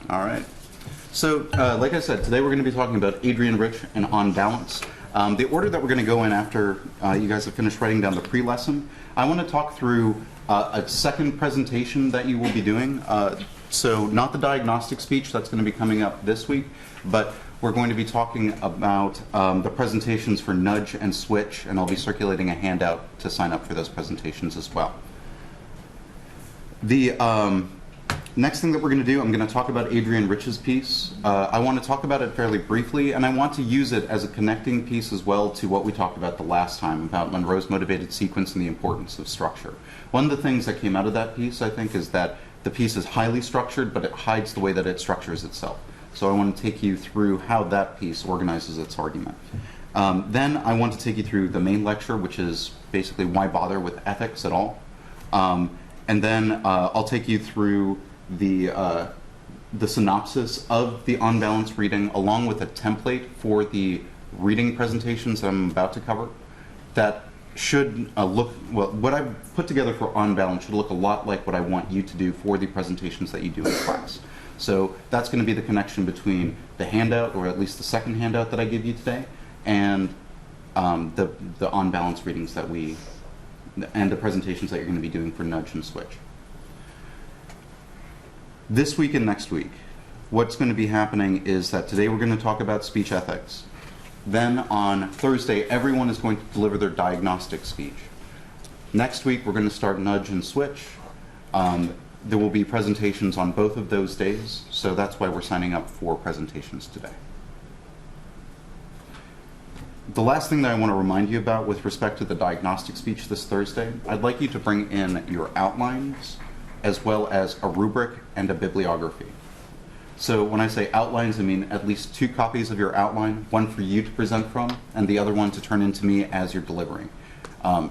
All right. So, like I said, today we're going to be talking about Adrienne Rich and Unbalanced. The order that we're going to go in after you guys have finished writing down the pre-lesson, I want to talk through a second presentation that you will be doing. So not the diagnostic speech, that's going to be coming up this week, but we're going to be talking about the presentations for Nudge and Switch, and I'll be circulating a handout to sign up for those presentations as well. The next thing that we're going to do, I'm going to talk about Adrienne Rich's piece. I want to talk about it fairly briefly, and I want to use it as a connecting piece as well to what we talked about the last time about Monroe's motivated sequence and the importance of structure. One of the things that came out of that piece, I think, is that the piece is highly structured, but it hides the way that it structures itself. So I want to take you through how that piece organizes its argument. Then I want to take you through the main lecture, which is basically why bother with ethics at all. And then I'll take you through the synopsis of the Unbalanced reading, along with a template for the reading presentations that I'm about to cover. That should look, well, what I've put together for Unbalanced should look a lot like what I want you to do for the presentations that you do in class. So that's going to be the connection between the handout, or at least the second handout that I give you today, and the Unbalanced readings that and the presentations that you're going to be doing for Nudge and Switch. This week and next week, what's going to be happening is that today we're going to talk about speech ethics. Then on Thursday, everyone is going to deliver their diagnostic speech. Next week, we're going to start Nudge and Switch. There will be presentations on both of those days, so that's why we're signing up for presentations today. The last thing that I want to remind you about with respect to the diagnostic speech this Thursday, I'd like you to bring in your outlines, as well as a rubric and a bibliography. So when I say outlines, I mean at least 2 copies of your outline, one for you to present from, and the other one to turn into me as you're delivering.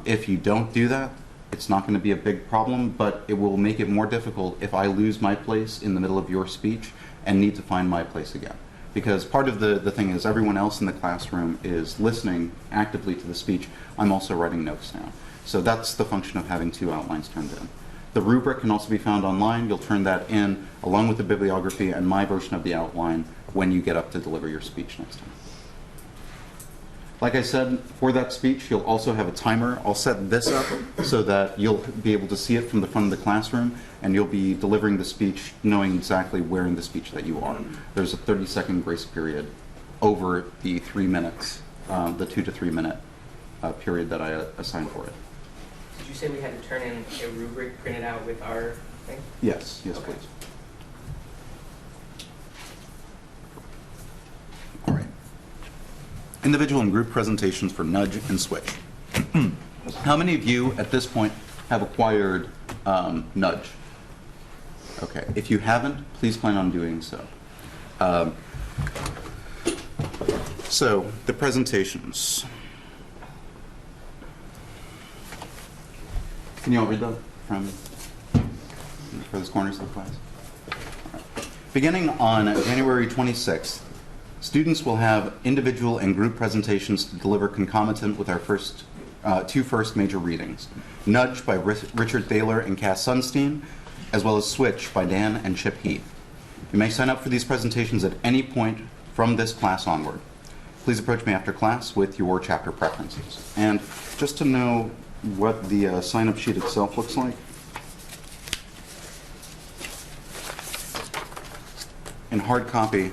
If you don't do that, it's not going to be a big problem, but it will make it more difficult if I lose my place in the middle of your speech and need to find my place again. Because part of the thing is everyone else in the classroom is listening actively to the speech. I'm also writing notes now. So that's the function of having 2 outlines turned in. The rubric can also be found online. You'll turn that in along with the bibliography and my version of the outline when you get up to deliver your speech next time. Like I said, for that speech, you'll also have a timer. I'll set this up so that you'll be able to see it from the front of the classroom, and you'll be delivering the speech knowing exactly where in the speech that you are. There's a 30-second grace period over the 3 minutes, the 2 to 3 minute period that I assigned for it. Did you say we had to turn in a rubric printed out with our thing? Yes, yes, Okay. please. All right. Individual and group presentations for Nudge and Switch. How many of you at this point have acquired Nudge? Okay, if you haven't, please plan on doing so. So, the presentations. Can you all read them from those corners of the class? All right. Beginning on January 26th, students will have individual and group presentations to deliver concomitant with our two first major readings. Nudge by Richard Thaler and Cass Sunstein, as well as Switch by Dan and Chip Heath. You may sign up for these presentations at any point from this class onward. Please approach me after class with your chapter preferences. And just to know what the sign-up sheet itself looks like, in hard copy,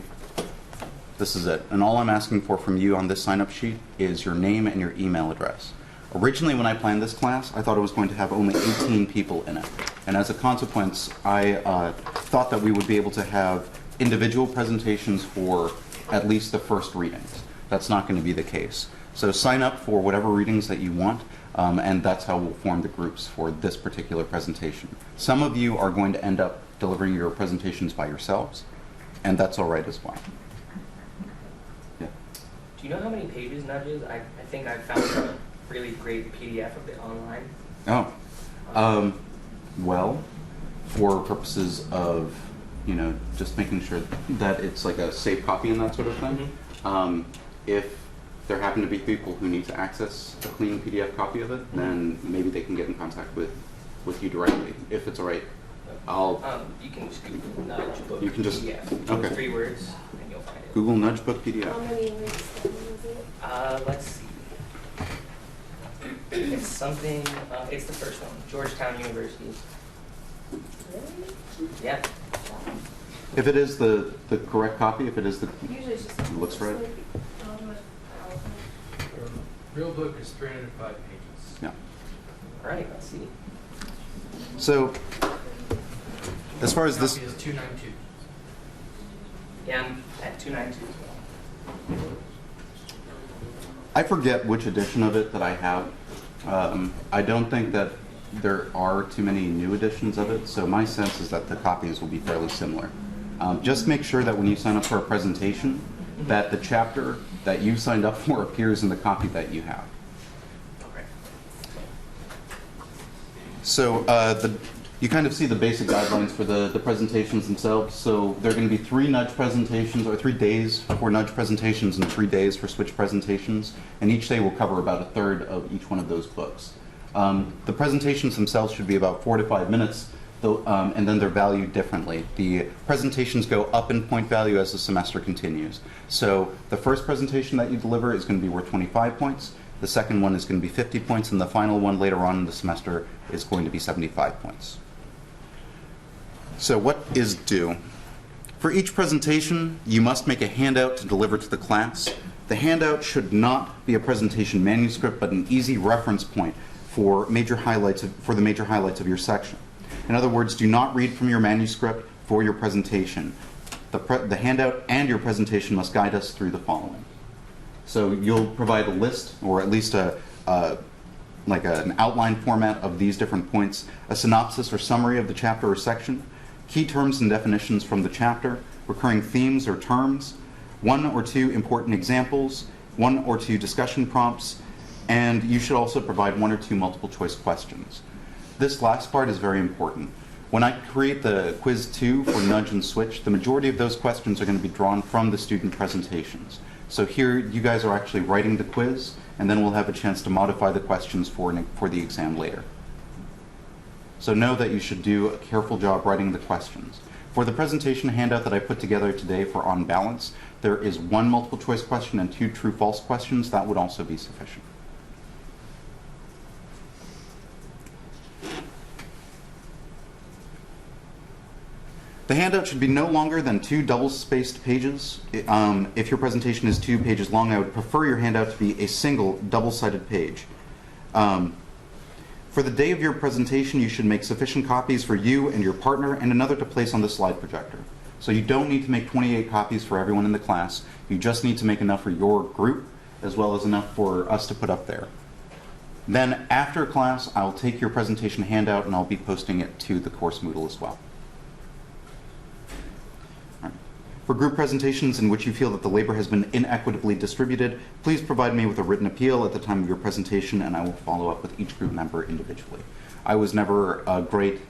this is it. And all I'm asking for from you on this sign-up sheet is your name and your email address. Originally, when I planned this class, I thought it was going to have only 18 people in it. And as a consequence, I thought that we would be able to have individual presentations for at least the first readings. That's not going to be the case. So sign up for whatever readings that you want, and that's how we'll form the groups for this particular presentation. Some of you are going to end up delivering your presentations by yourselves, and that's all right as well. Yeah. Do you know how many pages Nudge is? I think I found a really great PDF of it online. Oh. Well, for purposes of, just making sure that it's like a safe copy and that sort of thing, if there happen to be people who need to access a clean PDF copy of it, then maybe they can get in contact with you directly, if it's all right You can just Google Nudge Book You can just- PDF. okay. 3 words, and you'll find it. Google Nudge Book How PDF. many weeks then was it? Let's see. It's something, it's the first one, Georgetown University. Really? Yeah. If it is the correct copy, if it is the, Usually it's just. It looks right. Not too much PowerPoint. Real book is 305 pages. yeah. All right, let's see. So, as far as this, Copy is 292. Yeah, I'm at 292 as well. I forget which edition of it that I have. I don't think that there are too many new editions of it, so my sense is that the copies will be fairly similar. Just make sure that when you sign up for a presentation, that the chapter that you signed up for appears in the copy that you have. Okay. So you kind of see the basic guidelines for the presentations themselves. So there are going to be 3 nudge presentations, or 3 days for nudge presentations and 3 days for switch presentations. And each day will cover about a third of each one of those books. The presentations themselves should be about 4 to 5 minutes, though, and then they're valued differently. The presentations go up in point value as the semester continues. So the first presentation that you deliver is going to be worth 25 points. The second one is going to be 50 points, and the final one later on in the semester is going to be 75 points. So what is due? For each presentation, you must make a handout to deliver to the class. The handout should not be a presentation manuscript, but an easy reference point for the major highlights of your section. In other words, do not read from your manuscript for your presentation. The handout and your presentation must guide us through the following. So you'll provide a list, or at least an outline format of these different points, a synopsis or summary of the chapter or section, key terms and definitions from the chapter, recurring themes or terms, 1 or 2 important examples, 1 or 2 discussion prompts, and you should also provide 1 or 2 multiple choice questions. This last part is very important. When I create the quiz 2 for nudge and switch, the majority of those questions are going to be drawn from the student presentations. So here you guys are actually writing the quiz, and then we'll have a chance to modify the questions for the exam later. So know that you should do a careful job writing the questions. For the presentation handout that I put together today for Unbalanced, there is 1 multiple choice question and 2 true-false questions. That would also be sufficient. The handout should be no longer than 2 double-spaced pages. If your presentation is 2 pages long, I would prefer your handout to be a single double-sided page. For the day of your presentation, you should make sufficient copies for you and your partner, and another to place on the slide projector. So you don't need to make 28 copies for everyone in the class. You just need to make enough for your group, as well as enough for us to put up there. Then after class, I'll take your presentation handout and I'll be posting it to the course Moodle as well. For group presentations in which you feel that the labor has been inequitably distributed, please provide me with a written appeal at the time of your presentation, and I will follow up with each group member individually. I was never a great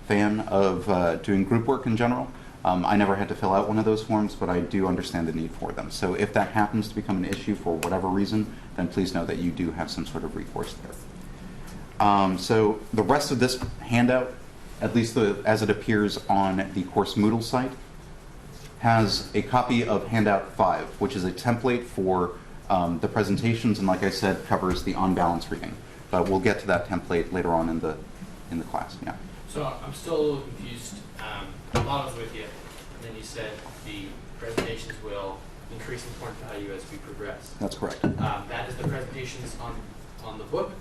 fan of doing group work in general. I never had to fill out one of those forms, but I do understand the need for them. So if that happens to become an issue for whatever reason, then please know that you do have some sort of recourse there. So the rest of this handout, at least as it appears on the course Moodle site, has a copy of handout 5, which is a template for the presentations, and like I said, covers the Unbalanced reading. But we'll get to that template later on in the class. Yeah. So I'm still a little confused. I was with you, and then you said the presentations will increase in point value as we progress. That's correct. That is the presentations on the book,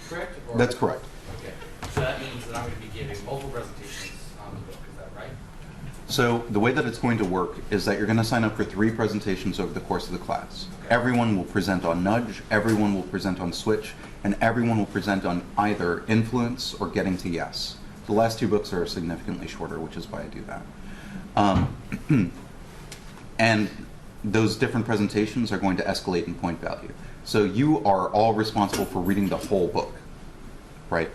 correct? Or? That's correct. Okay. So that means that I'm going to be giving multiple presentations on the book. Is that right? So the way that it's going to work is that you're going to sign up for 3 presentations over the course of the class. Okay. Everyone will present on nudge, everyone will present on switch, and everyone will present on either influence or getting to yes. The last 2 books are significantly shorter, which is why I do that. And those different presentations are going to escalate in point value. So you are all responsible for reading the whole book, right?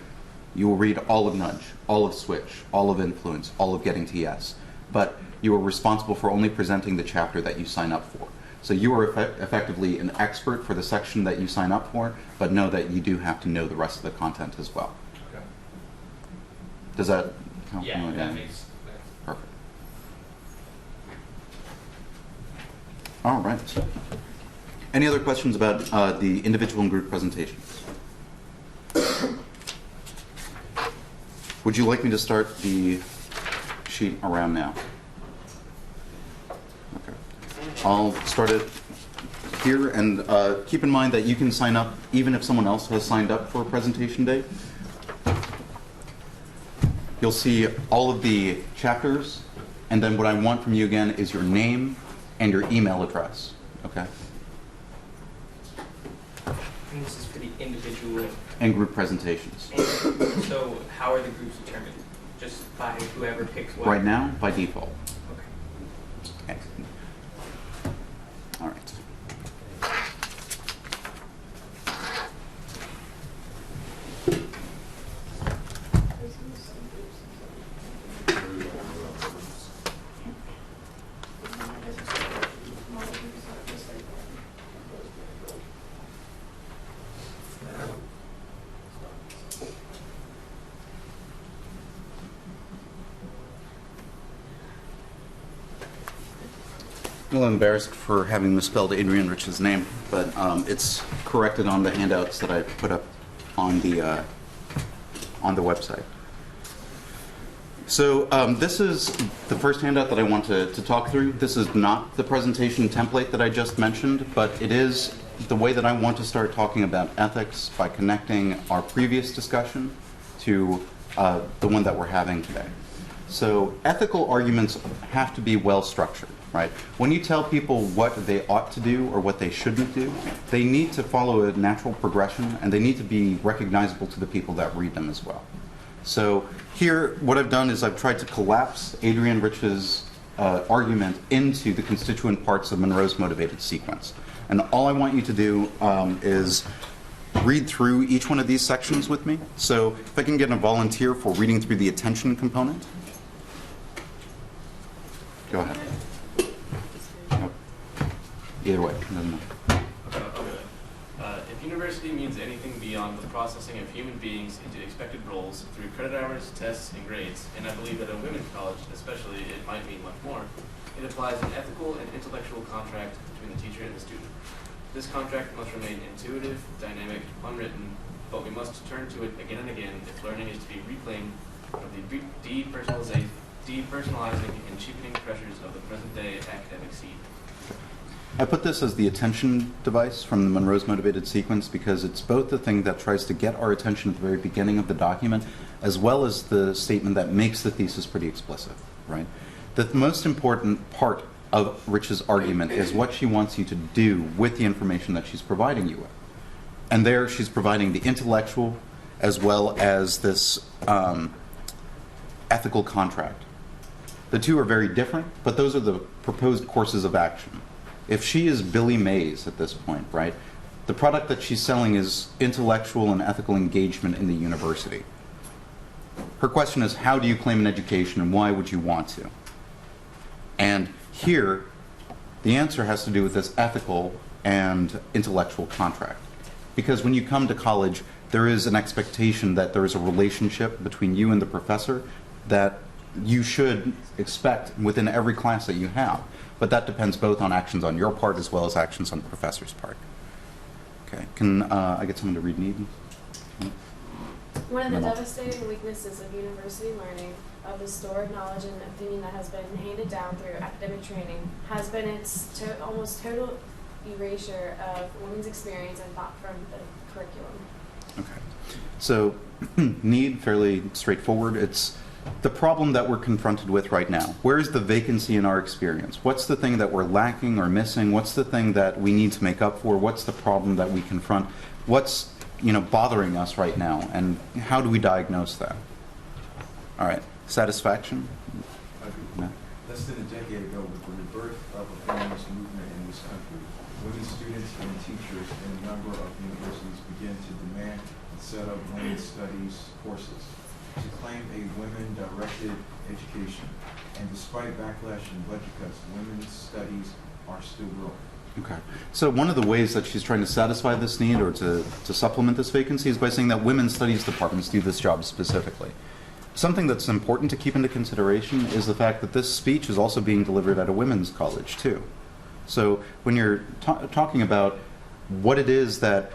You will read all of nudge, all of switch, all of influence, all of getting to yes. But you are responsible for only presenting the chapter that you sign up for. So you are effectively an expert for the section that you sign up for, but know that you do have to know the rest of the content as well. Okay. Does that Yeah, that makes sense. Perfect. All right. Any other questions about the individual and group presentations? Would you like me to start the sheet around now? Okay. I'll start it here, and keep in mind that you can sign up even if someone else has signed up for a presentation day. You'll see all of the chapters, and then what I want from you again is your name and your email address. Okay? And this is for the individual. And group presentations. And so how are the groups determined? Just by whoever picks what? Right now, by default. Okay. Okay. All right. A little embarrassed for having misspelled Adrienne Rich's name, but it's corrected on the handouts that I put up on the website. So this is the first handout that I want to talk through. This is not the presentation template that I just mentioned, but it is the way that I want to start talking about ethics by connecting our previous discussion to the one that we're having today. So ethical arguments have to be well structured. Right? When you tell people what they ought to do or what they shouldn't do, they need to follow a natural progression, and they need to be recognizable to the people that read them as well. So here, what I've done is I've tried to collapse Adrienne Rich's argument into the constituent parts of Monroe's motivated sequence. And all I want you to do is read through each one of these sections with me. So if I can get a volunteer for reading through the attention component. Go ahead. Either way, it doesn't matter. If university means anything beyond the processing of human beings into expected roles through credit hours, tests, and grades, and I believe at a women's college especially it might mean much more, it applies an ethical and intellectual contract between the teacher and the student. This contract must remain intuitive, dynamic, unwritten, but we must turn to it again and again if learning is to be reclaimed from the depersonalizing and cheapening pressures of the present-day academic scene. I put this as the attention device from the Monroe's motivated sequence because it's both the thing that tries to get our attention at the very beginning of the document as well as the statement that makes the thesis pretty explicit, right? The most important part of Rich's argument is what she wants you to do with the information that she's providing you with. And there she's providing the intellectual as well as this ethical contract. The two are very different, but those are the proposed courses of action. If she is Billy Mays at this point, right, the product that she's selling is intellectual and ethical engagement in the university. Her question is, how do you claim an education and why would you want to? And here, the answer has to do with this ethical and intellectual contract. Because when you come to college, there is an expectation that there is a relationship between you and the professor that you should expect within every class that you have. But that depends both on actions on your part as well as actions on the professor's part. Okay, can I get someone to read Need? One of the devastating weaknesses of university learning, of the stored knowledge and opinion that has been handed down through academic training, has been its almost total erasure of women's experience and thought from the curriculum. Okay, so Need, fairly straightforward. It's the problem that we're confronted with right now. Where is the vacancy in our experience? What's the thing that we're lacking or missing? What's the thing that we need to make up for? What's the problem that we confront? What's bothering us right now? And how do we diagnose that? All right, satisfaction? No? Less than a decade ago, with the birth of a feminist movement in this country, women students and teachers in a number of universities began to demand and set up women's studies courses to claim a women-directed education. And despite backlash and budget cuts, women's studies are still growing. Okay. So one of the ways that she's trying to satisfy this need or to supplement this vacancy is by saying that women's studies departments do this job specifically. something that's important to keep into consideration is the fact that this speech is also being delivered at a women's college, too. So when you're talking about what it is that,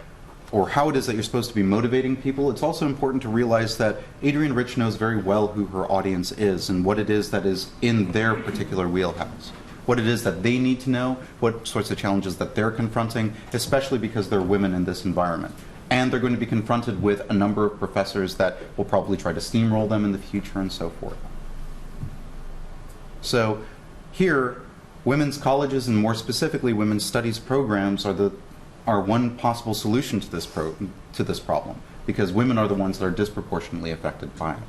or how it is that you're supposed to be motivating people, it's also important to realize that Adrienne Rich knows very well who her audience is and what it is that is in their particular wheelhouse. What it is that they need to know, what sorts of challenges that they're confronting, especially because they're women in this environment. And they're going to be confronted with a number of professors that will probably try to steamroll them in the future and so forth. So here, women's colleges and more specifically women's studies programs are one possible solution to this problem, because women are the ones that are disproportionately affected by it.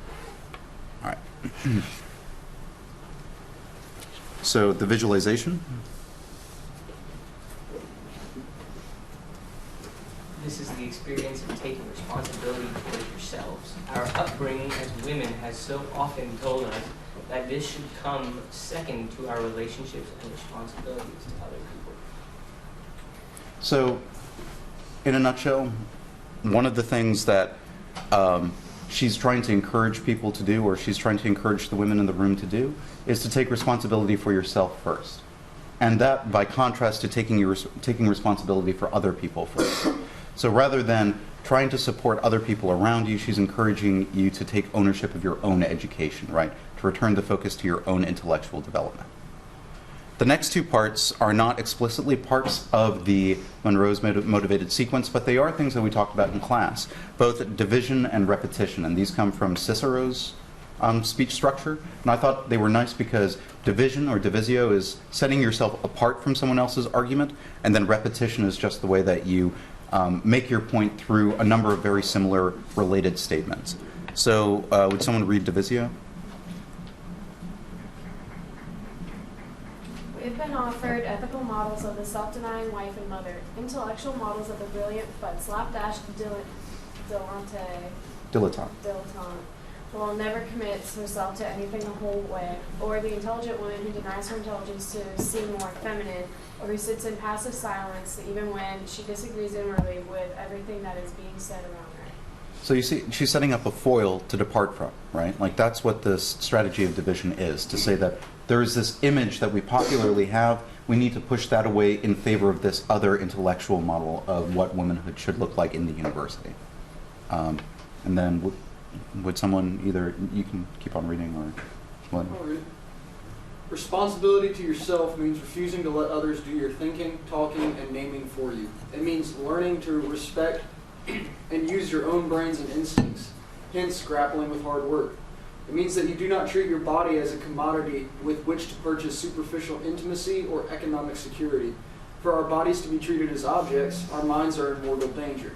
All right. So the visualization. This is the experience of taking responsibility for yourselves. Our upbringing as women has so often told us that this should come second to our relationships and responsibilities to other people. So, in a nutshell, one of the things that she's trying to encourage people to do, or she's trying to encourage the women in the room to do, is to take responsibility for yourself first. And that, by contrast to taking responsibility for other people first. So rather than trying to support other people around you, she's encouraging you to take ownership of your own education, right? To return the focus to your own intellectual development. The next two parts are not explicitly parts of the Monroe's motivated sequence, but they are things that we talked about in class, both division and repetition. And these come from Cicero's speech structure. And I thought they were nice because division, or divisio, is setting yourself apart from someone else's argument, and then repetition is just the way that you make your point through a number of very similar related statements. So would someone read divisio? We've been offered ethical models of the self-denying wife and mother, intellectual models of the brilliant but slapdash dilettante who will never commit herself to anything the whole way, or the intelligent woman who denies her intelligence to seem more feminine, or who sits in passive silence even when she disagrees inwardly with everything that is being said around her. So you see, she's setting up a foil to depart from, right? Like that's what this strategy of division is, to say that there is this image that we popularly have, we need to push that away in favor of this other intellectual model of what womanhood should look like in the university. And then would someone, either you can keep on reading or what? I'll read. Responsibility to yourself means refusing to let others do your thinking, talking, and naming for you. It means learning to respect and use your own brains and instincts, hence grappling with hard work. It means that you do not treat your body as a commodity with which to purchase superficial intimacy or economic security. For our bodies to be treated as objects, our minds are in mortal danger.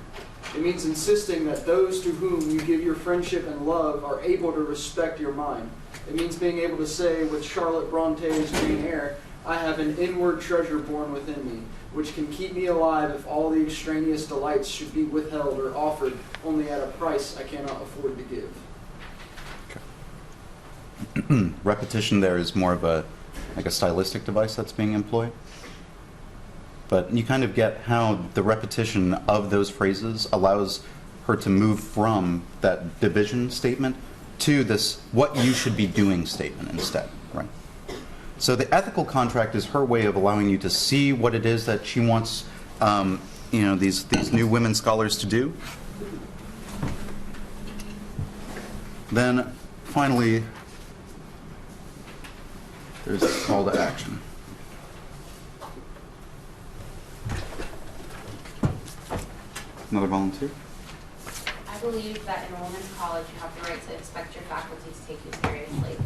It means insisting that those to whom you give your friendship and love are able to respect your mind. It means being able to say with Charlotte Bronte's Jane Eyre, I have an inward treasure born within me, which can keep me alive if all the extraneous delights should be withheld or offered only at a price I cannot afford to give. Repetition there is more of a stylistic device that's being employed. But you kind of get how the repetition of those phrases allows her to move from that division statement to this what you should be doing statement instead, right? So the ethical contract is her way of allowing you to see what it is that she wants these new women scholars to do. Then finally, there's a call to action. Another volunteer? I believe that in a women's college, you have the right to expect your faculty to take you seriously.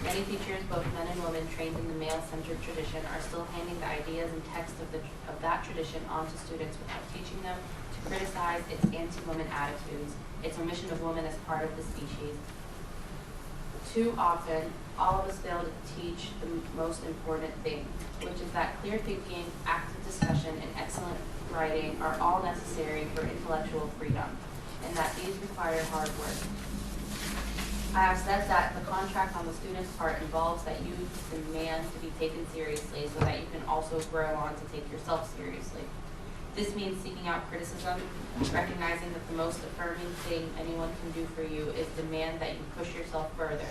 Many teachers, both men and women trained in the male-centered tradition, are still handing the ideas and text of that tradition on to students without teaching them to criticize its anti-woman attitudes, its omission of women as part of the species. Too often, all of us fail to teach the most important thing, which is that clear thinking, active discussion, and excellent writing are all necessary for intellectual freedom, and that these require hard work. I have said that the contract on the student's part involves that you demand to be taken seriously so that you can also grow on to take yourself seriously. This means seeking out criticism, recognizing that the most affirming thing anyone can do for you is demand that you push yourself further,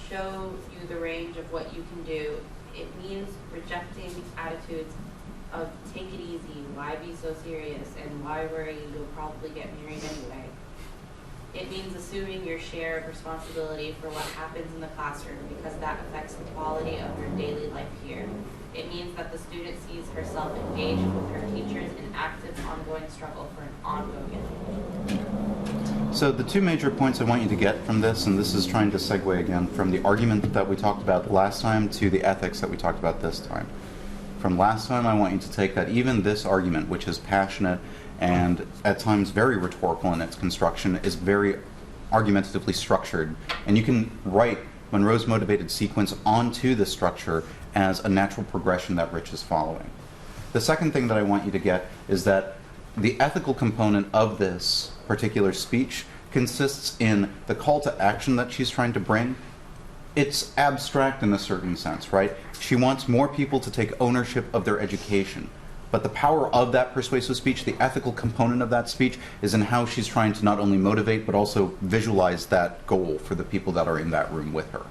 show you the range of what you can do. It means rejecting attitudes of take it easy, why be so serious, and why worry, you'll probably get married anyway. It means assuming your share of responsibility for what happens in the classroom because that affects the quality of your daily life here. It means that the student sees herself engaged with her teachers in active, ongoing struggle for an ongoing education. So the two major points I want you to get from this, and this is trying to segue again from the argument that we talked about last time to the ethics that we talked about this time. From last time, I want you to take that even this argument, which is passionate and at times very rhetorical in its construction, is very argumentatively structured. And you can write Monroe's motivated sequence onto the structure as a natural progression that Rich is following. The second thing that I want you to get is that the ethical component of this particular speech consists in the call to action that she's trying to bring. It's abstract in a certain sense, right? She wants more people to take ownership of their education. But the power of that persuasive speech, the ethical component of that speech, is in how she's trying to not only motivate, but also visualize that goal for the people that are in that room with her.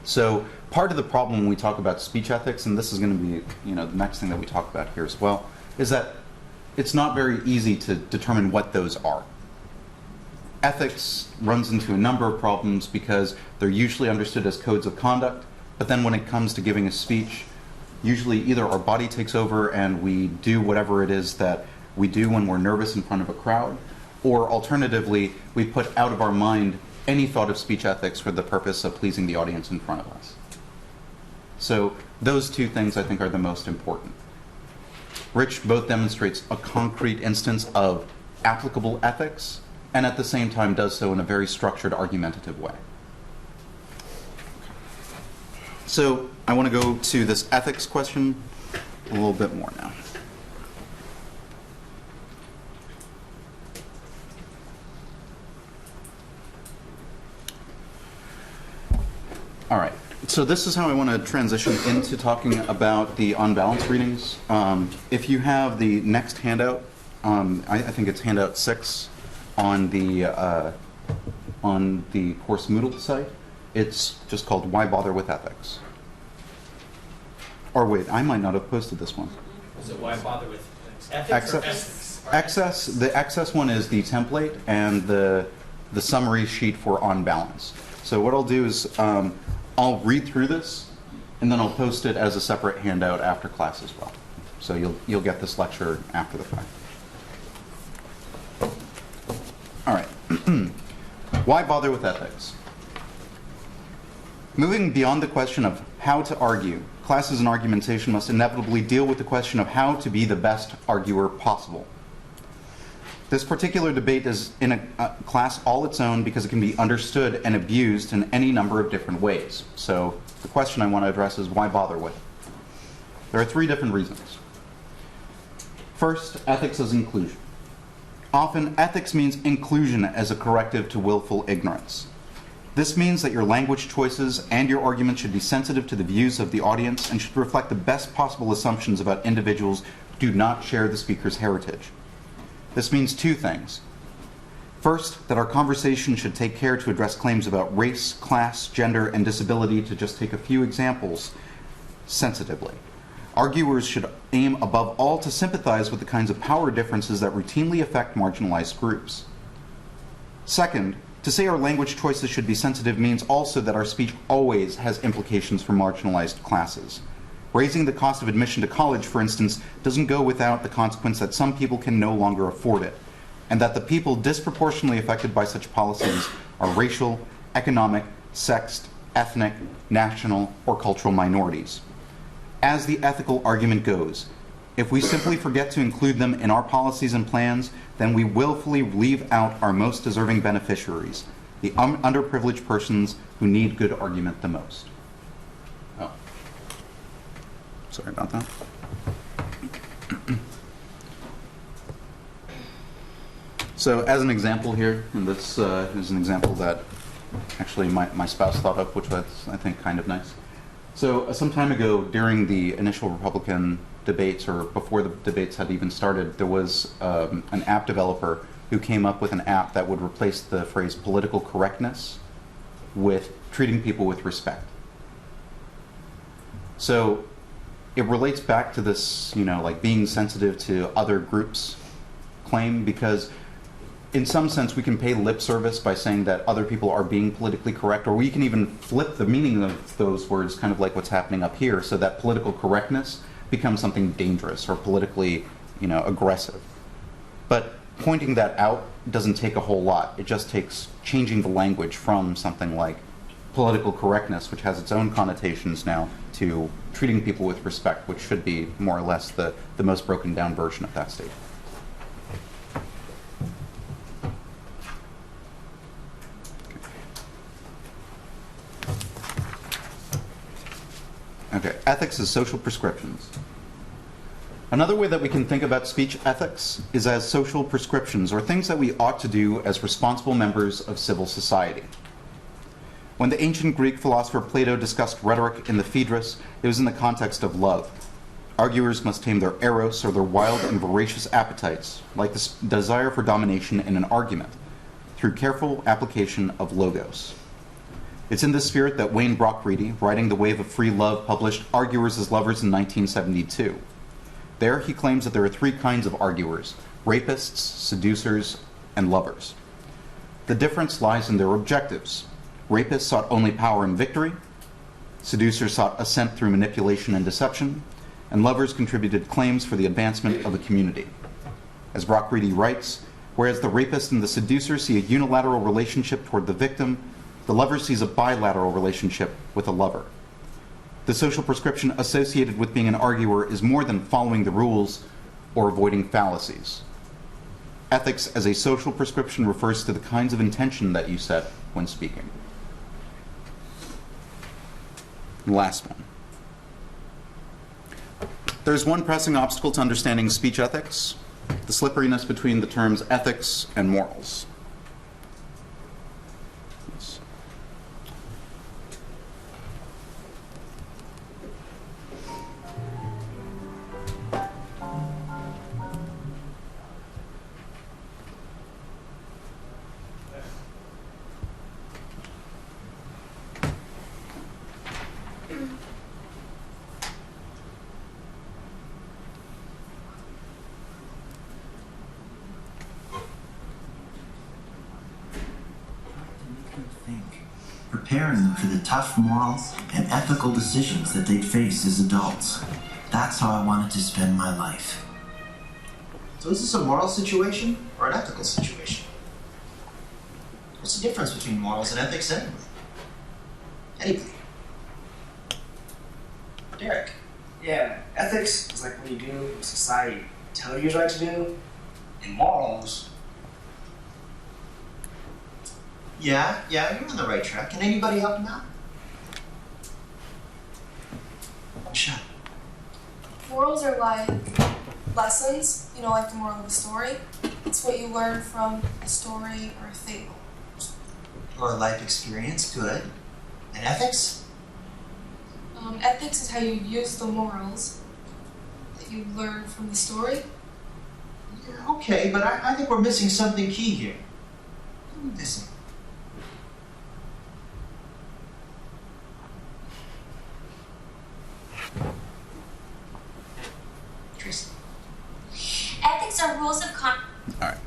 So part of the problem when we talk about speech ethics, and this is going to be the next thing that we talk about here as well, is that it's not very easy to determine what those are. Ethics runs into a number of problems because they're usually understood as codes of conduct, but then when it comes to giving a speech, usually either our body takes over and we do whatever it is that we do when we're nervous in front of a crowd, or alternatively, we put out of our mind any thought of speech ethics for the purpose of pleasing the audience in front of us. So those two things I think are the most important. Rich both demonstrates a concrete instance of applicable ethics and at the same time does so in a very structured, argumentative way. So I want to go to this ethics question a little bit more now. All right, so this is how I want to transition into talking about the unbalanced readings. If you have the next handout, I think it's handout 6 on the course Moodle site. It's just called Why Bother with Ethics? Or wait, I might not have posted this one. Is it why bother with ethics or ethics? The excess one is the template and the summary sheet for Unbalanced. So what I'll do is I'll read through this and then I'll post it as a separate handout after class as well. So you'll get this lecture after the fact. All right. Why bother with ethics? Moving beyond the question of how to argue, classes in argumentation must inevitably deal with the question of how to be the best arguer possible. This particular debate is in a class all its own because it can be understood and abused in any number of different ways. So the question I want to address is why bother with? There are 3 different reasons. First, ethics as inclusion. Often, ethics means inclusion as a corrective to willful ignorance. This means that your language choices and your argument should be sensitive to the views of the audience and should reflect the best possible assumptions about individuals who do not share the speaker's heritage. This means 2 things. First, that our conversation should take care to address claims about race, class, gender, and disability, to just take a few examples, sensitively. Arguers should aim above all to sympathize with the kinds of power differences that routinely affect marginalized groups. Second, to say our language choices should be sensitive means also that our speech always has implications for marginalized classes. Raising the cost of admission to college, for instance, doesn't go without the consequence that some people can no longer afford it, and that the people disproportionately affected by such policies are racial, economic, sex, ethnic, national, or cultural minorities. As the ethical argument goes, if we simply forget to include them in our policies and plans, then we willfully leave out our most deserving beneficiaries, the underprivileged persons who need good argument the most. Oh, sorry about that. So as an example here, and this is an example that actually my spouse thought up, which was, I think, kind of nice. So some time ago, during the initial Republican debates, or before the debates had even started, there was an app developer who came up with an app that would replace the phrase political correctness with treating people with respect. So it relates back to this, like being sensitive to other groups claim, because in some sense we can pay lip service by saying that other people are being politically correct, or we can even flip the meaning of those words, kind of like what's happening up here, so that political correctness becomes something dangerous or politically, aggressive. But pointing that out doesn't take a whole lot. It just takes changing the language from something like political correctness, which has its own connotations now, to treating people with respect, which should be more or less the most broken down version of that statement. Okay, ethics as social prescriptions. Another way that we can think about speech ethics is as social prescriptions, or things that we ought to do as responsible members of civil society. When the ancient Greek philosopher Plato discussed rhetoric in the Phaedrus, it was in the context of love. Arguers must tame their eros, or their wild and voracious appetites, like the desire for domination in an argument, through careful application of logos. It's in this spirit that Wayne Brock-Reedy, writing The Wave of Free Love, published Arguers as Lovers in 1972. There, he claims that there are three kinds of arguers: rapists, seducers, and lovers. The difference lies in their objectives. Rapists sought only power and victory, seducers sought ascent through manipulation and deception, and lovers contributed claims for the advancement of a community. As Brock-Reedy writes, whereas the rapist and the seducer see a unilateral relationship toward the victim, the lover sees a bilateral relationship with a lover. The social prescription associated with being an arguer is more than following the rules or avoiding fallacies. Ethics as a social prescription refers to the kinds of intention that you set when speaking. Last one. There's one pressing obstacle to understanding speech ethics: the slipperiness between the terms ethics and morals. Preparing them for the tough moral and ethical decisions that they'd face as adults. That's how I wanted to spend my life. So is this a moral situation or an ethical situation? What's the difference between morals and ethics anyway? Anybody? Derek? Yeah, ethics is like what you do what society tells you right to do, and morals. Yeah, you're on the right track. Can anybody help him out? Michelle. Morals are like lessons, like the moral of a story. It's what you learn from a story or a fable. Or a life experience, good. And ethics? Ethics is how you use the morals that you learn from the story. Yeah, okay, but I think we're missing something key here. What are we missing? Ethics are rules of conduct. All right.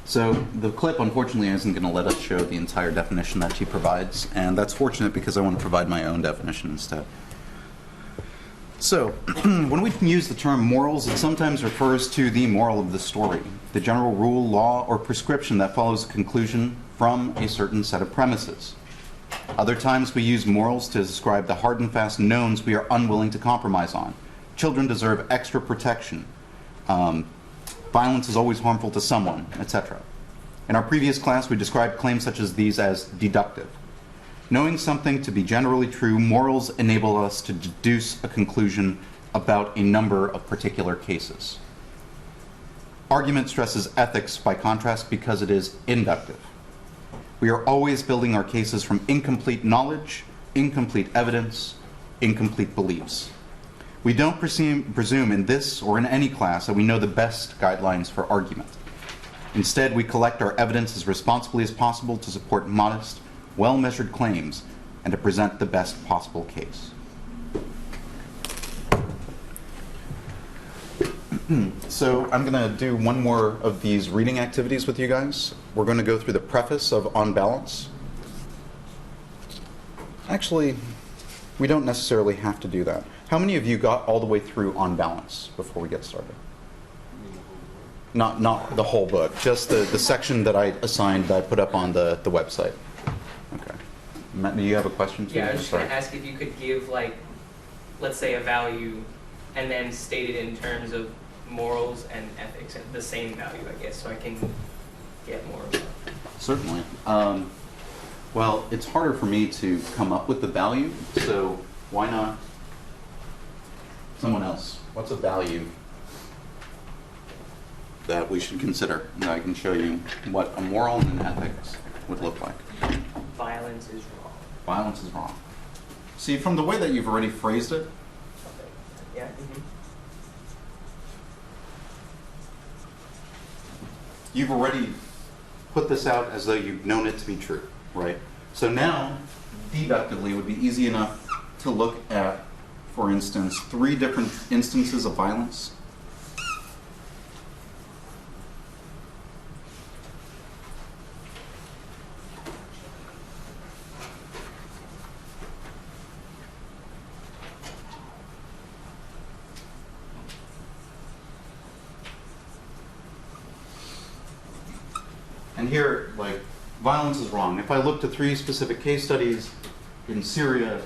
So the clip, unfortunately, isn't going to let us show the entire definition that she provides, and that's fortunate because I want to provide my own definition instead. So, when we use the term morals, it sometimes refers to the moral of the story, the general rule, law, or prescription that follows a conclusion from a certain set of premises. Other times we use morals to describe the hard and fast knowns we are unwilling to compromise on. Children deserve extra protection. Violence is always harmful to someone, etc. In our previous class, we described claims such as these as deductive. Knowing something to be generally true, morals enable us to deduce a conclusion about a number of particular cases. Argument stresses ethics, by contrast, because it is inductive. We are always building our cases from incomplete knowledge, incomplete evidence, incomplete beliefs. We don't presume in this or in any class that we know the best guidelines for argument. Instead, we collect our evidence as responsibly as possible to support modest, well-measured claims and to present the best possible case. So I'm going to do one more of these reading activities with you guys. We're going to go through the preface of Unbalanced. Actually, we don't necessarily have to do that. How many of you got all the way through Unbalanced before we get started? Not the whole book, just the section that I assigned that I put up on the website. Okay. Matt, do you have a question? Yeah, I was just going to ask if you could give, like, let's say a value and then state it in terms of morals and ethics, the same value, I guess, so I can get more of it. Certainly. Well, it's harder for me to come up with the value, so why not someone else? What's a value that we should consider? And I can show you what a moral and an ethics would look like. Violence is wrong. Violence is wrong. See, from the way that you've already phrased it, Yeah. you've already put this out as though you've known it to be true, right? So now, deductively, it would be easy enough to look at, for instance, 3 different instances of violence. And here, like, violence is wrong. If I looked at 3 specific case studies in Syria,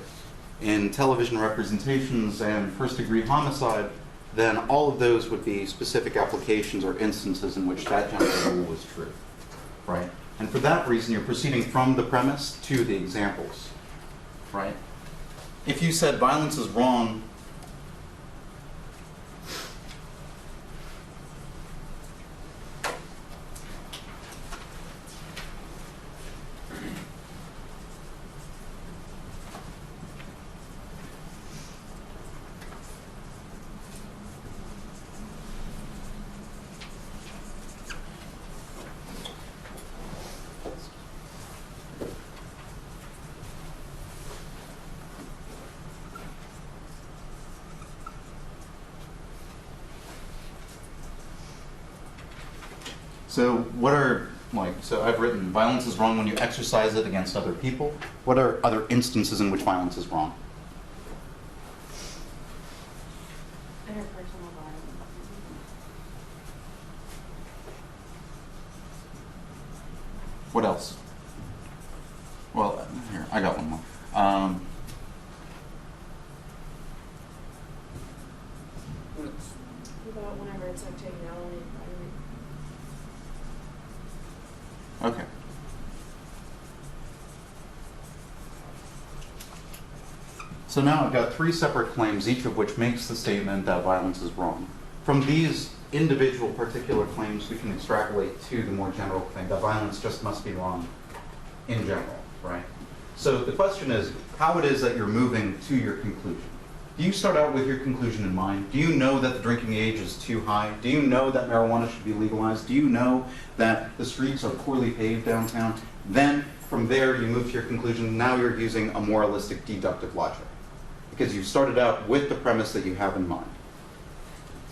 in television representations, and first-degree homicide, then all of those would be specific applications or instances in which that general rule was true, right? And for that reason, you're proceeding from the premise to the examples, right? If you said violence is wrong, so what are, like, so I've written violence is wrong when you exercise it against other people. What are other instances in which violence is wrong? Interpersonal violence. What else? Well, here, I got one more. What about whenever it's like taking out on the environment? Okay. So now I've got 3 separate claims, each of which makes the statement that violence is wrong. From these individual particular claims, we can extrapolate to the more general claim that violence just must be wrong in general, right? So the question is how it is that you're moving to your conclusion. Do you start out with your conclusion in mind? Do you know that the drinking age is too high? Do you know that marijuana should be legalized? Do you know that the streets are poorly paved downtown? Then from there you move to your conclusion. Now you're using a moralistic deductive logic because you started out with the premise that you have in mind.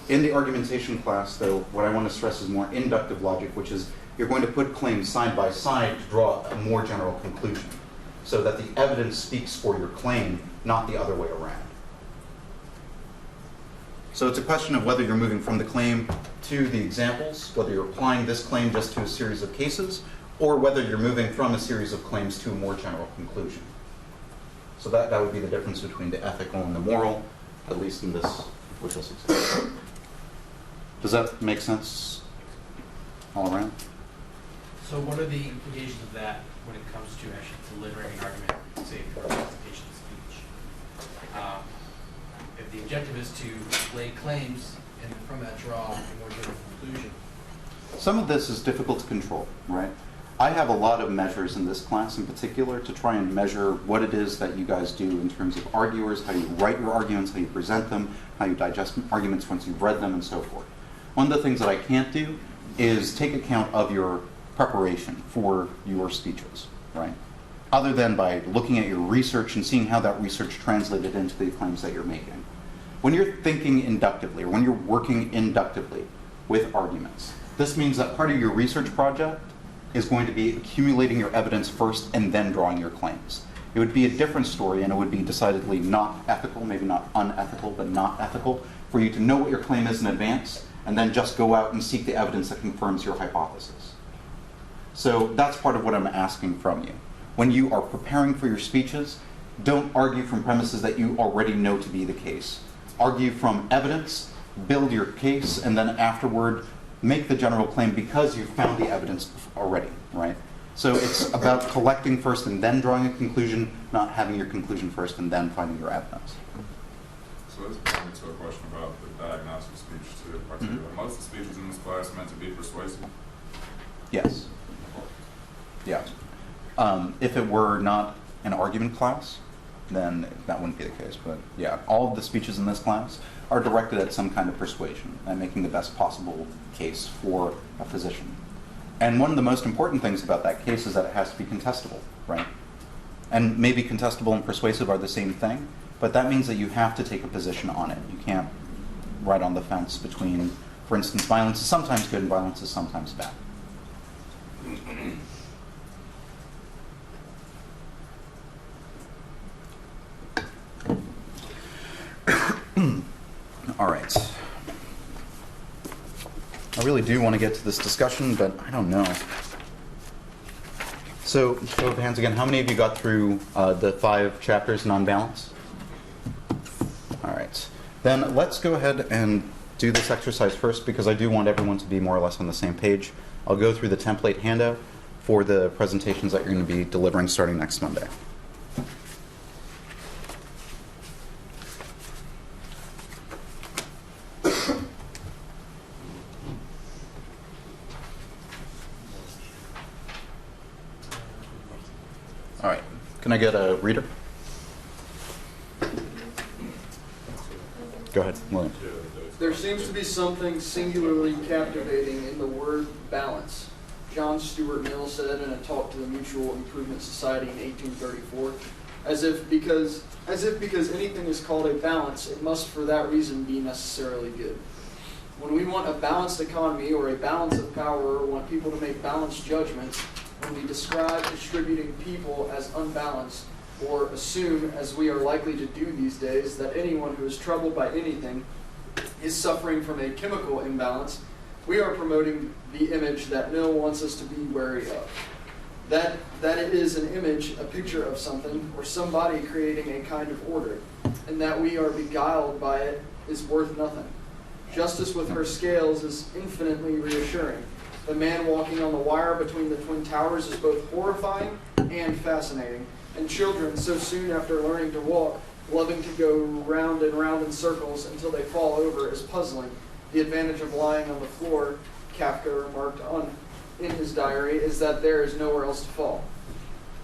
In the argumentation class, though, what I want to stress is more inductive logic, which is you're going to put claims side by side to draw a more general conclusion so that the evidence speaks for your claim, not the other way around. So it's a question of whether you're moving from the claim to the examples, whether you're applying this claim just to a series of cases, or whether you're moving from a series of claims to a more general conclusion. So that would be the difference between the ethical and the moral, at least in this, with this example. Does that make sense all around? So what are the implications of that when it comes to actually delivering an argument, say, for a presentation speech? If the objective is to lay claims and from that draw a more general conclusion. Some of this is difficult to control, right? I have a lot of measures in this class in particular to try and measure what it is that you guys do in terms of arguers, how you write your arguments, how you present them, how you digest arguments once you've read them, and so forth. One of the things that I can't do is take account of your preparation for your speeches, right? Other than by looking at your research and seeing how that research translated into the claims that you're making. When you're thinking inductively, or when you're working inductively with arguments, this means that part of your research project is going to be accumulating your evidence first and then drawing your claims. It would be a different story, and it would be decidedly not ethical, maybe not unethical, but not ethical, for you to know what your claim is in advance and then just go out and seek the evidence that confirms your hypothesis. So that's part of what I'm asking from you. When you are preparing for your speeches, don't argue from premises that you already know to be the case. Argue from evidence, build your case, and then afterward make the general claim because you've found the evidence already, right? So it's about collecting first and then drawing a conclusion, not having your conclusion first and then finding your evidence. So this brings me to a question about the diagnostic speech too. Mm-hmm. Most of the speeches in this class meant to be persuasive? Yes. Yeah. If it were not an argument class, then that wouldn't be the case. But yeah, all of the speeches in this class are directed at some kind of persuasion and making the best possible case for a physician. And one of the most important things about that case is that it has to be contestable, right? And maybe contestable and persuasive are the same thing, but that means that you have to take a position on it. You can't ride on the fence between, for instance, violence is sometimes good and violence is sometimes bad. All right. I really do want to get to this discussion, but I don't know. So, show of hands again, how many of you got through the 5 chapters in Unbalanced? All right. Then let's go ahead and do this exercise first because I do want everyone to be more or less on the same page. I'll go through the template handout for the presentations that you're going to be delivering starting next Monday. All right. Can I get a reader? Go ahead, William. There seems to be something singularly captivating in the word balance. John Stuart Mill said in a talk to the Mutual Improvement Society in 1834, as if because anything is called a balance, it must for that reason be necessarily good. When we want a balanced economy or a balance of power or want people to make balanced judgments, when we describe distributing people as unbalanced, or assume, as we are likely to do these days, that anyone who is troubled by anything is suffering from a chemical imbalance, we are promoting the image that Mill wants us to be wary of. That it is an image, a picture of something, or somebody creating a kind of order, and that we are beguiled by it is worth nothing. Justice with her scales is infinitely reassuring. The man walking on the wire between the Twin Towers is both horrifying and fascinating. And children, so soon after learning to walk, loving to go round and round in circles until they fall over, is puzzling. The advantage of lying on the floor, Kafka remarked in his diary, is that there is nowhere else to fall.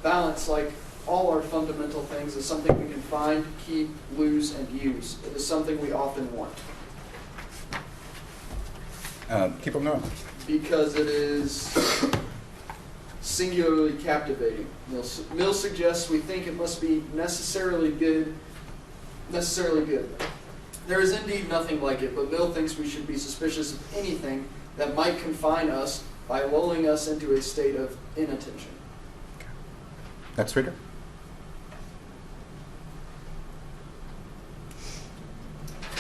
Balance, like all our fundamental things, is something we can find, keep, lose, and use. It is something we often want. Keep on going. Because it is singularly captivating. Mill suggests we think it must be necessarily good. There is indeed nothing like it, but Mill thinks we should be suspicious of anything that might confine us by lulling us into a state of inattention. Next reader.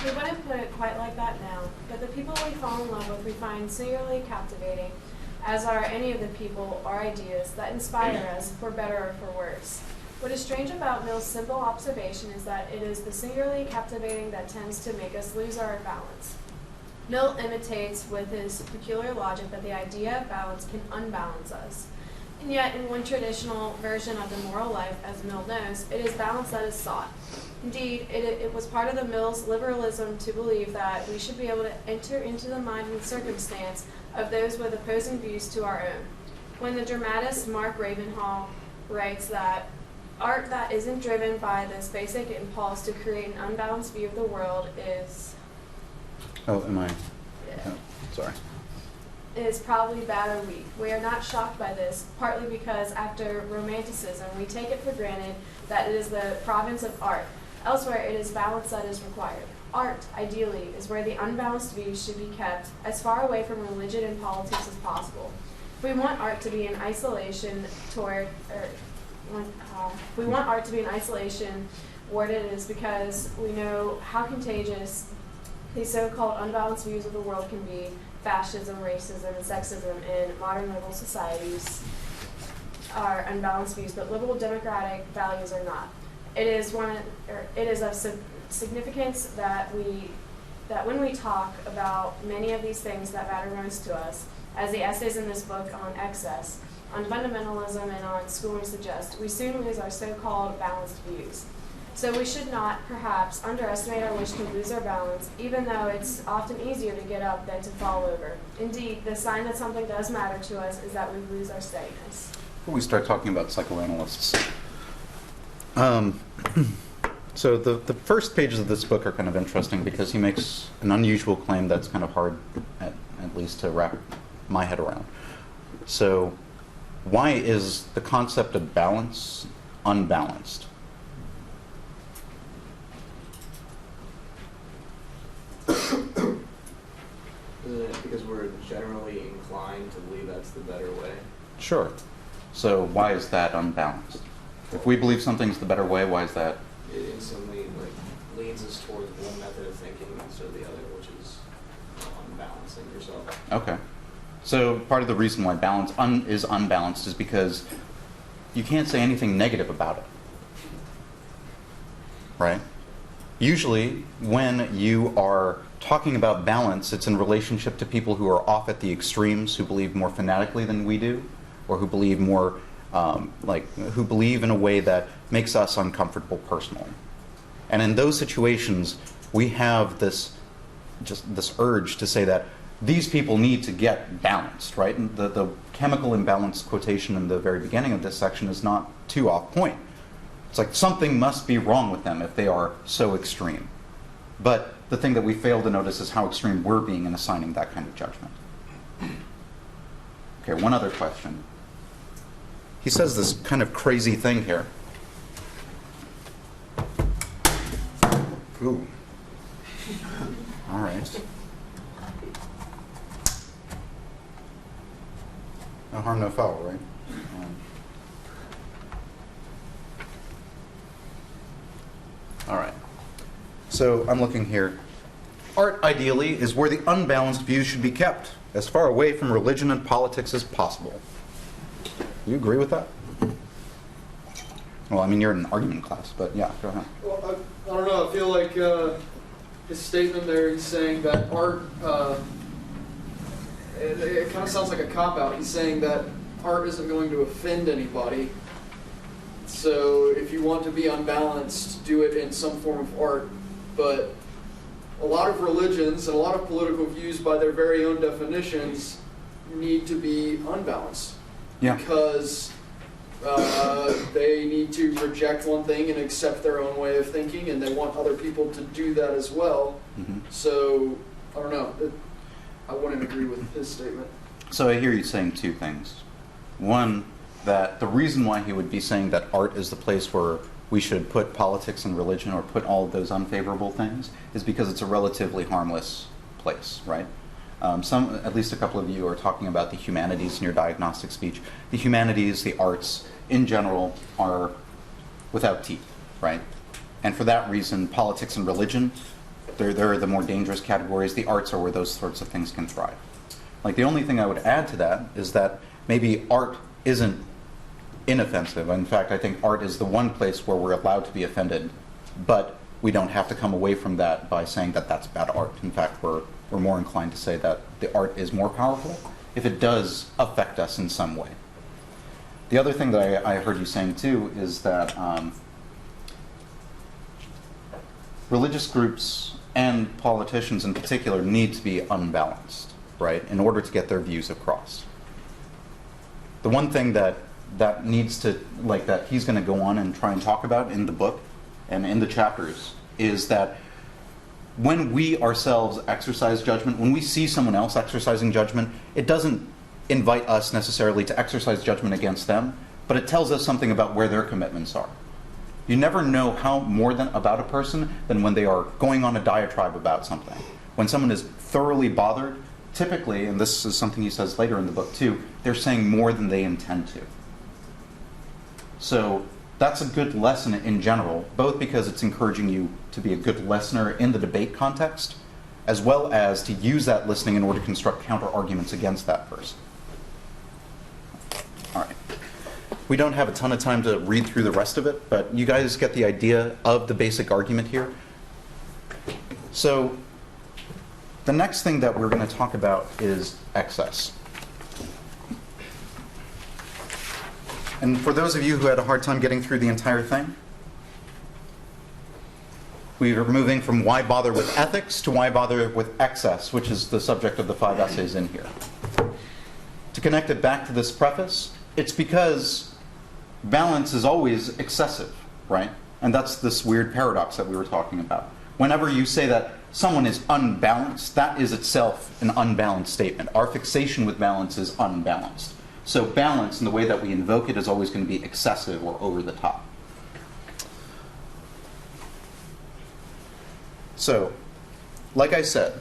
We wouldn't put it quite like that now, but the people we fall in love with we find singularly captivating, as are any of the people or ideas that inspire us, for better or for worse. What is strange about Mill's simple observation is that it is the singularly captivating that tends to make us lose our balance. Mill imitates with his peculiar logic that the idea of balance can unbalance us. And yet, in one traditional version of the moral life, as Mill knows, it is balance that is sought. Indeed, it was part of the Mill's liberalism to believe that we should be able to enter into the mind and circumstance of those with opposing views to our own. when the dramatist Mark Ravenhall writes that art that isn't driven by this basic impulse to create an unbalanced view of the world is... Oh, am I? Yeah. Oh, sorry. Is probably bad or weak. We are not shocked by this, partly because after Romanticism, we take it for granted that it is the province of art. Elsewhere, it is balance that is required. Art, ideally, is where the unbalanced views should be kept as far away from religion and politics as possible. If we want art to be in isolation toward, if we want art to be in isolation toward it is because we know how contagious these so-called unbalanced views of the world can be. Fascism, racism, and sexism in modern liberal societies are unbalanced views, but liberal democratic values are not. It is of significance that when we talk about many of these things that matter most to us, as the essays in this book on excess, on fundamentalism, and on schooling suggest, we soon lose our so-called balanced views. So we should not, perhaps, underestimate our wish to lose our balance, even though it's often easier to get up than to fall over. Indeed, the sign that something does matter to us is that we lose our steadiness. Before we start talking about psychoanalysts, so the first pages of this book are kind of interesting because he makes an unusual claim that's kind of hard, at least to wrap my head around. So why is the concept of balance unbalanced? Isn't it because we're generally inclined to believe that's the better way? Sure. So why is that unbalanced? If we believe something's the better way, why is that? It instantly leads us towards one method of thinking instead of the other, which is unbalancing yourself. Okay. So part of the reason why balance is unbalanced is because you can't say anything negative about it. Right? Usually, when you are talking about balance, it's in relationship to people who are off at the extremes, who believe more fanatically than we do, or who believe more, who believe in a way that makes us uncomfortable personally. And in those situations, we have this urge to say that these people need to get balanced, right? And the chemical imbalance quotation in the very beginning of this section is not too off point. It's like something must be wrong with them if they are so extreme. But the thing that we fail to notice is how extreme we're being in assigning that kind of judgment. Okay, one other question. He says this kind of crazy thing here. Ooh. All right. No harm, no foul, right? All right. So I'm looking here. Art, ideally, is where the unbalanced views should be kept, as far away from religion and politics as possible. You agree with that? Well, I mean, you're in an argument class, but yeah, go ahead. Well, I don't know. I feel like his statement there, he's saying that art, it kind of sounds like a cop-out. He's saying that art isn't going to offend anybody. So if you want to be unbalanced, do it in some form of art. But a lot of religions and a lot of political views, by their very own definitions, need to be unbalanced. Yeah. Because they need to reject one thing and accept their own way of thinking, and they want other people to do that as well. Mm-hmm. So, I don't know. I wouldn't agree with his statement. So I hear you saying two things. One, that the reason why he would be saying that art is the place where we should put politics and religion or put all of those unfavorable things is because it's a relatively harmless place, right? At least a couple of you are talking about the humanities in your diagnostic speech. The humanities, the arts, in general, are without teeth, right? And for that reason, politics and religion, they're the more dangerous categories. The arts are where those sorts of things can thrive. Like, the only thing I would add to that is that maybe art isn't inoffensive. In fact, I think art is the one place where we're allowed to be offended, but we don't have to come away from that by saying that that's bad art. In fact, we're more inclined to say that the art is more powerful if it does affect us in some way. The other thing that I heard you saying too is that religious groups and politicians in particular need to be unbalanced, right, in order to get their views across. the one thing that needs to, like, that he's going to go on and try and talk about in the book and in the chapters is that when we ourselves exercise judgment, when we see someone else exercising judgment, it doesn't invite us necessarily to exercise judgment against them, but it tells us something about where their commitments are. You never know how more than about a person than when they are going on a diatribe about something. When someone is thoroughly bothered, typically, and this is something he says later in the book too, they're saying more than they intend to. So that's a good lesson in general, both because it's encouraging you to be a good listener in the debate context, as well as to use that listening in order to construct counter-arguments against that person. All right. We don't have a ton of time to read through the rest of it, but you guys get the idea of the basic argument here. So the next thing that we're going to talk about is excess. And for those of you who had a hard time getting through the entire thing, we are moving from why bother with ethics to why bother with excess, which is the subject of the 5 essays in here. To connect it back to this preface, it's because balance is always excessive, right? And that's this weird paradox that we were talking about. Whenever you say that someone is unbalanced, that is itself an unbalanced statement. Our fixation with balance is unbalanced. So balance, in the way that we invoke it, is always going to be excessive or over the top. So, like I said,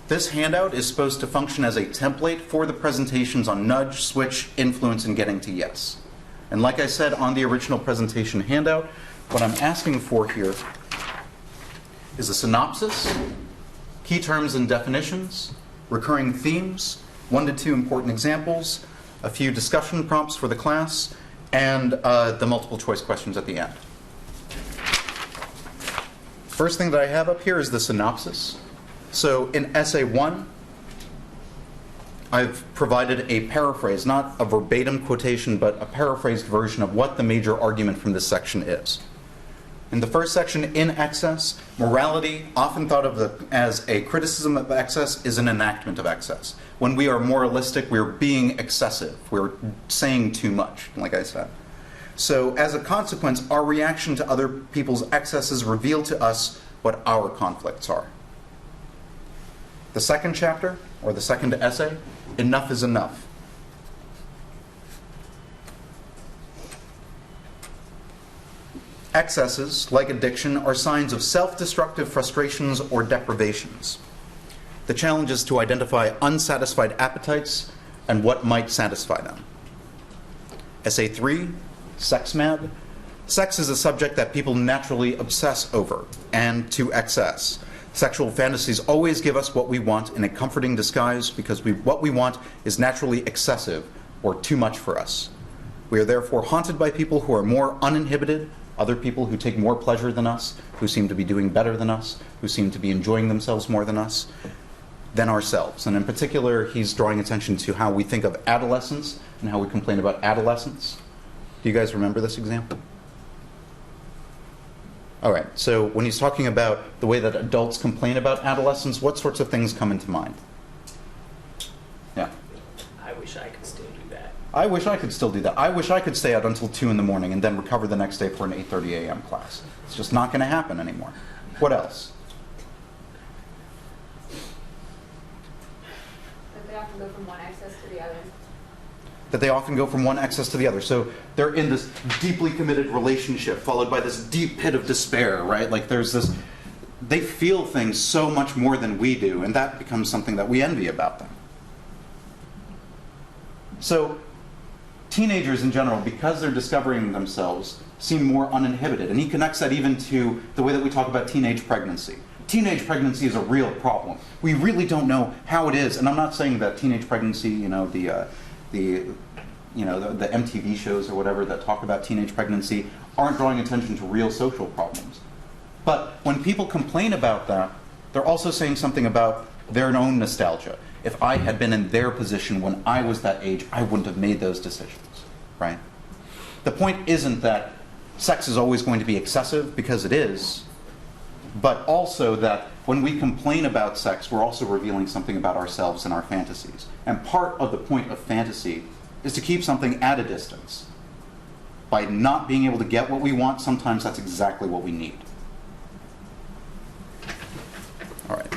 this handout is supposed to function as a template for the presentations on nudge, switch, influence, and getting to yes. And like I said on the original presentation handout, what I'm asking for here is a synopsis, key terms and definitions, recurring themes, 1 to 2 important examples, a few discussion prompts for the class, and the multiple choice questions at the end. First thing that I have up here is the synopsis. So in essay 1, I've provided a paraphrase, not a verbatim quotation, but a paraphrased version of what the major argument from this section is. In the first section, in excess, morality, often thought of as a criticism of excess, is an enactment of excess. When we are moralistic, we're being excessive. We're saying too much, like I said. So as a consequence, our reaction to other people's excesses reveal to us what our conflicts are. The second chapter, or the second essay, enough is enough. Excesses, like addiction, are signs of self-destructive frustrations or deprivations. The challenge is to identify unsatisfied appetites and what might satisfy them. Essay 3, Sex Mad. Sex is a subject that people naturally obsess over, and to excess. Sexual fantasies always give us what we want in a comforting disguise because what we want is naturally excessive or too much for us. We are therefore haunted by people who are more uninhibited, other people who take more pleasure than us, who seem to be doing better than us, who seem to be enjoying themselves more than us, than ourselves. And in particular, he's drawing attention to how we think of adolescence and how we complain about adolescence. Do you guys remember this example? All right, so when he's talking about the way that adults complain about adolescence, what sorts of things come into mind? Yeah. I wish I could still do that. I wish I could still do that. I wish I could stay out until 2 in the morning and then recover the next day for an 8:30 a.m. class. It's just not going to happen anymore. What else? That they often go from one excess to the other. That they often go from one excess to the other. So they're in this deeply committed relationship followed by this deep pit of despair, right? Like there's this, they feel things so much more than we do, and that becomes something that we envy about them. So teenagers in general, because they're discovering themselves, seem more uninhibited. And he connects that even to the way that we talk about teenage pregnancy. Teenage pregnancy is a real problem. We really don't know how it is. And I'm not saying that teenage pregnancy, the MTV shows or whatever that talk about teenage pregnancy aren't drawing attention to real social problems. But when people complain about that, they're also saying something about their own nostalgia. If I had been in their position when I was that age, I wouldn't have made those decisions, right? The point isn't that sex is always going to be excessive, because it is, but also that when we complain about sex, we're also revealing something about ourselves and our fantasies. And part of the point of fantasy is to keep something at a distance. By not being able to get what we want, sometimes that's exactly what we need. All right.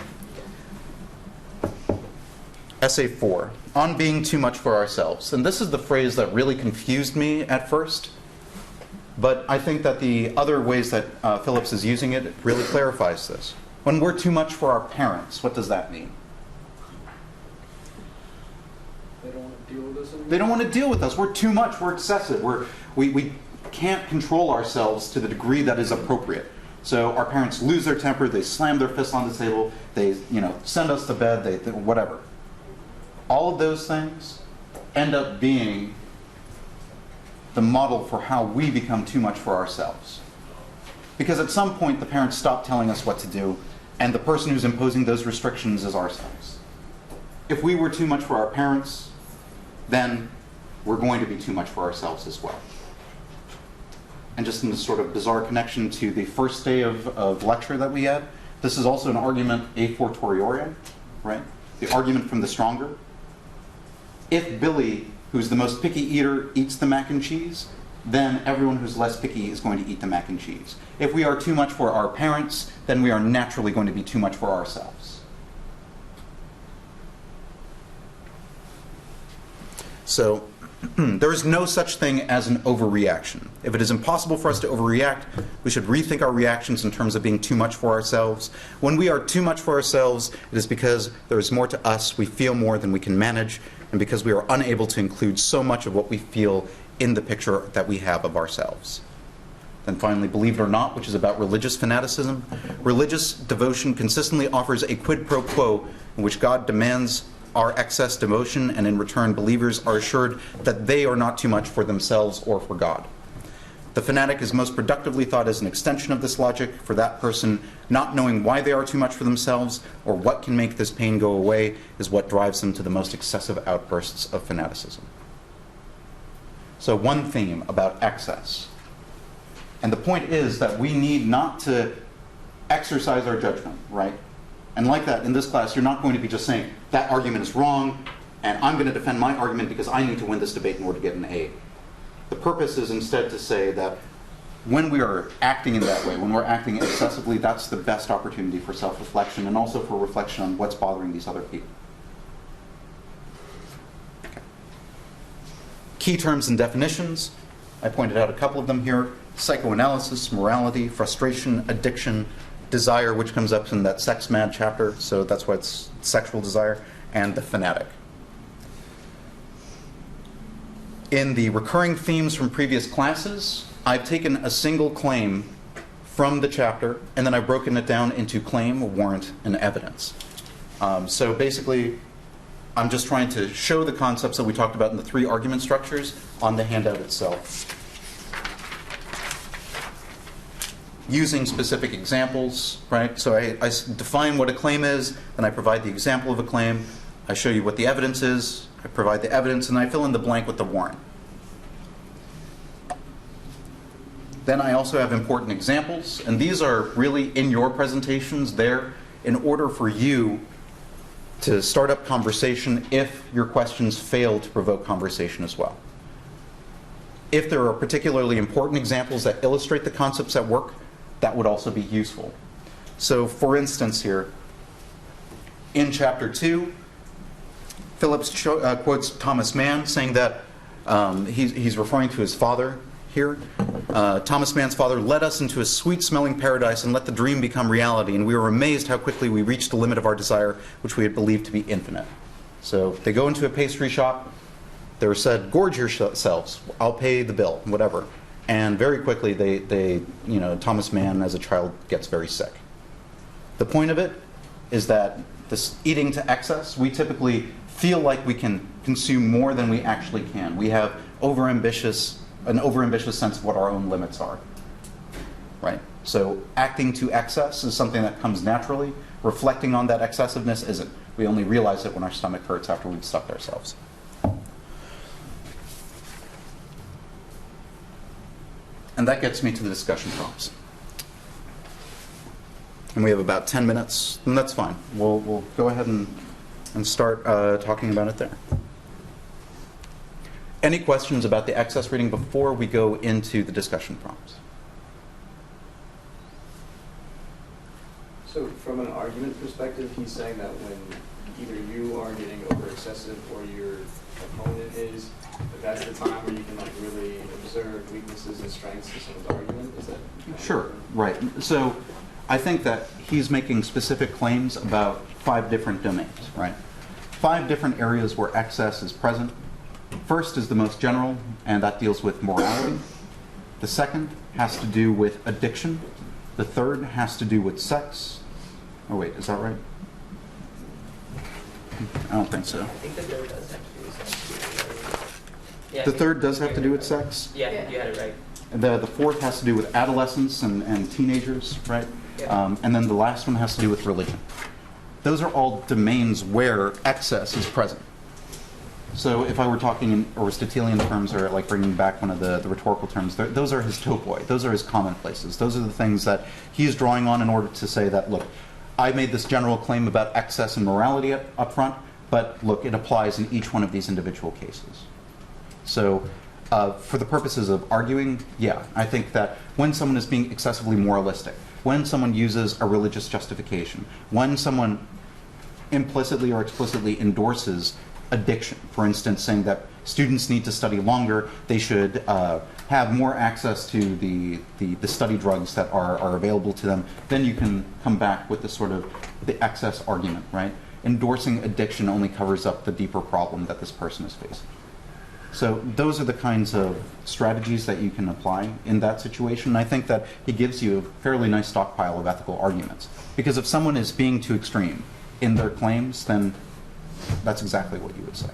Essay 4, on being too much for ourselves. And this is the phrase that really confused me at first. But I think that the other ways that Phillips is using it really clarifies this. When we're too much for our parents, what does that mean? They don't want to deal with us anymore. They don't want to deal with us. We're too much. We're excessive. We can't control ourselves to the degree that is appropriate. So our parents lose their temper. They slam their fist on the table. They, send us to bed. They whatever. All of those things end up being the model for how we become too much for ourselves. Because at some point, the parents stop telling us what to do, and the person who's imposing those restrictions is ourselves. If we were too much for our parents, then we're going to be too much for ourselves as well. And just in this sort of bizarre connection to the first day of lecture that we had, this is also an argument a fortiori, right? The argument from the stronger. If Billy, who's the most picky eater, eats the mac and cheese, then everyone who's less picky is going to eat the mac and cheese. If we are too much for our parents, then we are naturally going to be too much for ourselves. So, there is no such thing as an overreaction. If it is impossible for us to overreact, we should rethink our reactions in terms of being too much for ourselves. When we are too much for ourselves, it is because there is more to us, we feel more than we can manage, and because we are unable to include so much of what we feel in the picture that we have of ourselves. Then finally, believe it or not, which is about religious fanaticism. Religious devotion consistently offers a quid pro quo in which God demands our excess devotion, and in return, believers are assured that they are not too much for themselves or for God. The fanatic is most productively thought as an extension of this logic. For that person, not knowing why they are too much for themselves or what can make this pain go away is what drives them to the most excessive outbursts of fanaticism. So one theme about excess. And the point is that we need not to exercise our judgment, right? And like that, in this class, you're not going to be just saying, that argument is wrong, and I'm going to defend my argument because I need to win this debate in order to get an A. The purpose is instead to say that when we are acting in that way, when we're acting excessively, that's the best opportunity for self-reflection and also for reflection on what's bothering these other people. Okay. Key terms and definitions. I pointed out a couple of them here. Psychoanalysis, morality, frustration, addiction, desire, which comes up in that sex mad chapter, so that's why it's sexual desire, and the fanatic. In the recurring themes from previous classes, I've taken a single claim from the chapter, and then I've broken it down into claim, warrant, and evidence. So basically, I'm just trying to show the concepts that we talked about in the 3 argument structures on the handout itself. Using specific examples, right? So I define what a claim is, then I provide the example of a claim, I show you what the evidence is, I provide the evidence, and I fill in the blank with the warrant. Then I also have important examples, and these are really in your presentations there in order for you to start up conversation if your questions fail to provoke conversation as well. If there are particularly important examples that illustrate the concepts at work, that would also be useful. So for instance here, in chapter 2, Phillips quotes Thomas Mann saying that he's referring to his father here. Thomas Mann's father led us into a sweet-smelling paradise and let the dream become reality, and we were amazed how quickly we reached the limit of our desire, which we had believed to be infinite. So they go into a pastry shop, they were said, gorge yourselves, I'll pay the bill, whatever. And very quickly, Thomas Mann as a child gets very sick. The point of it is that this eating to excess, we typically feel like we can consume more than we actually can. We have an overambitious sense of what our own limits are, right? So acting to excess is something that comes naturally. Reflecting on that excessiveness isn't. We only realize it when our stomach hurts after we've stuffed ourselves. And that gets me to the discussion prompts. And we have about 10 minutes, and that's fine. We'll go ahead and start talking about it there. Any questions about the excess reading before we go into the discussion prompts? So from an argument perspective, he's saying that when either you are getting over excessive or your opponent is, that's the time where you can like really observe weaknesses and strengths of someone's argument. Is that Sure, right. So I think that he's making specific claims about 5 different domains, right? 5 different areas where excess is present. First is the most general, and that deals with morality. The second has to do with addiction. The third has to do with sex. Oh wait, is that right? I don't think so. I think the third does have to do with sex. Yeah, The third does have to do with sex. Yeah, you had it right. And the fourth has to do with adolescents and teenagers, right? Yeah. And then the last one has to do with religion. Those are all domains where excess is present. So if I were talking in Aristotelian terms, or like bringing back one of the rhetorical terms, those are his topoi. Those are his commonplaces. Those are the things that he's drawing on in order to say that, look, I made this general claim about excess and morality up front, but look, it applies in each one of these individual cases. So for the purposes of arguing, yeah, I think that when someone is being excessively moralistic, when someone uses a religious justification, when someone implicitly or explicitly endorses addiction, for instance, saying that students need to study longer, they should have more access to the study drugs that are available to them, then you can come back with the sort of the excess argument, right? Endorsing addiction only covers up the deeper problem that this person is facing. So those are the kinds of strategies that you can apply in that situation. I think that he gives you a fairly nice stockpile of ethical arguments. Because if someone is being too extreme in their claims, then that's exactly what you would say.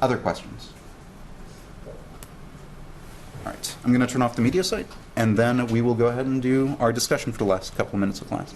Other questions? All right, I'm going to turn off the media site, and then we will go ahead and do our discussion for the last couple of minutes of class.